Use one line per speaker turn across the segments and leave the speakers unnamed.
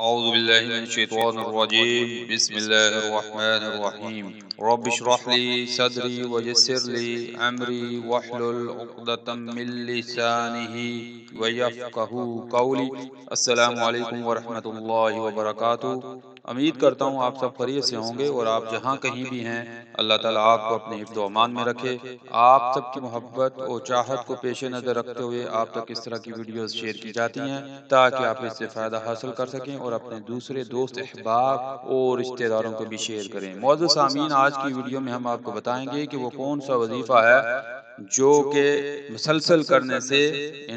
أعوذ بالله من الشيطان الرجيم بسم الله الرحمن الرحيم رب اشرح لي صدري ويسر لي أمري واحلل عقدة من لسانه ويفقهوا قولي السلام علیکم ورحمۃ اللہ وبرکاتہ۔ امید کرتا ہوں آپ سب خیریت سے ہوں گے اور آپ جہاں کہیں بھی ہیں اللہ تعالیٰ آپ کو اپنے حفظ و امان میں رکھے۔ آپ سب کی محبت اور چاہت کو پیش نظر رکھتے ہوئے آپ تک اس طرح کی ویڈیوز شیئر کی جاتی ہیں تاکہ آپ اس سے فائدہ حاصل کر سکیں اور اپنے دوسرے دوست احباب اور رشتہ داروں کو بھی شیئر کریں۔ معزز سامعین، آج کی ویڈیو میں ہم آپ کو بتائیں گے کہ وہ کون سا وظیفہ ہے جو کہ مسلسل کرنے سے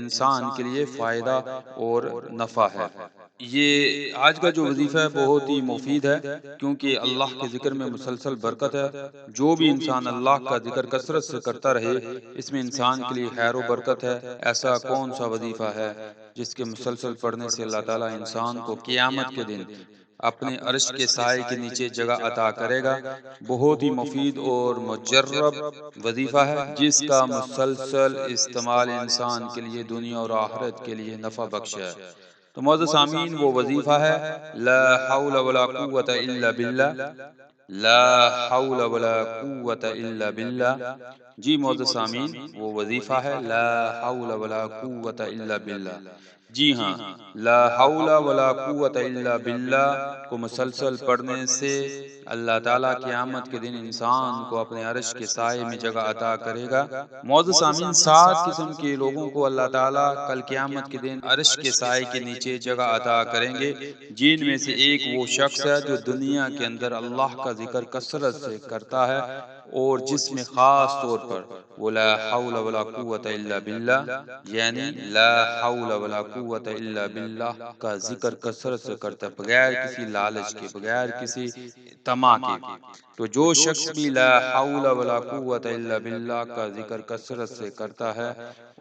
انسان کے لیے فائدہ اور نفع ہے۔ یہ آج کا جو وظیفہ ہے بہت ہی مفید ہے کیونکہ اللہ کے ذکر میں مسلسل برکت ہے۔ جو بھی انسان اللہ کا ذکر کثرت سے کرتا رہے اس میں انسان کے لیے خیر و برکت ہے۔ ایسا کون سا وظیفہ ہے جس کے مسلسل پڑھنے سے اللہ تعالیٰ انسان کو قیامت کے دن اپنے عرش کے سائے کے نیچے جگہ عطا کرے گا۔ بہت ہی مفید اور مجرب وظیفہ ہے جس کا مسلسل استعمال انسان کے لیے دنیا اور آخرت کے لیے نفع بخش ہے۔ تو معزز سامعین، وہ وظیفہ ہے لا حول ولا قوت الا باللہ، لا حول ولا قوت الا باللہ۔ جی معزز سامعین، وہ وظیفہ ہے لا حول ولا قوت الا باللہ۔ جی ہاں، لا حول ولا قوت الا باللہ کو مسلسل پڑھنے سے اللہ تعالیٰ قیامت کے دن انسان کو اپنے عرش کے سائے میں جگہ عطا کرے گا۔ معزز سامعین، 7 قسم کے لوگوں کو اللہ تعالیٰ کل قیامت کے دن عرش کے سائے کے نیچے جگہ عطا کریں گے، جن میں سے ایک وہ شخص ہے جو دنیا کے اندر اللہ کا ذکر کثرت سے کرتا ہے اور جس میں خاص طور پر وہ لا حول ولا قوت الا باللہ یعنی لا حول ولا قوت الا باللہ کا ذکر کثرت سے کرتا ہے، بغیر کسی لالچ کے، بغیر کسی طمع کے۔ تو جو شخص بھی لا حول ولا قوت الا باللہ کا ذکر کثرت سے کرتا ہے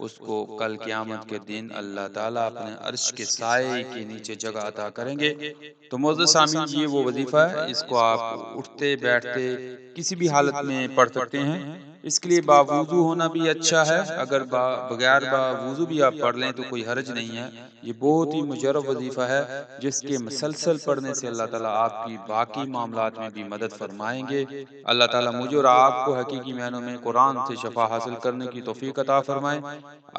اس کو کل قیامت کے دن اللہ تعالیٰ اپنے عرش کے سائے کے نیچے جگہ عطا کریں گے۔ تو معزز سامعین، یہ وہ وظیفہ ہے، اس کو آپ اٹھتے بیٹھتے کسی بھی حالت میں پڑھ سکتے ہیں۔ اس کے لیے باوضو ہونا بھی اچھا ہے، اگر بغیر باوضو بھی آپ پڑھ لیں تو کوئی حرج نہیں ہے۔ یہ بہت ہی مجرب وظیفہ ہے جس کے مسلسل پڑھنے سے اللہ تعالیٰ آپ کی باقی معاملات میں بھی مدد فرمائیں گے۔ اللہ تعالیٰ مجھے اور آپ کو حقیقی معنوں میں قرآن سے شفا حاصل کرنے کی توفیق عطا فرمائے۔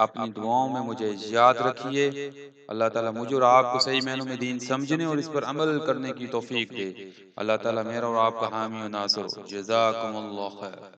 اپنی دعاؤں میں مجھے یاد رکھیے۔ اللہ تعالیٰ مجھے اور آپ کو صحیح معنوں میں دین سمجھنے اور اس پر عمل کرنے کی توفیق دے۔ اللہ تعالیٰ میرا اور آپ کا حامی و ناصر ہو۔ جزاکم اللہ خیر۔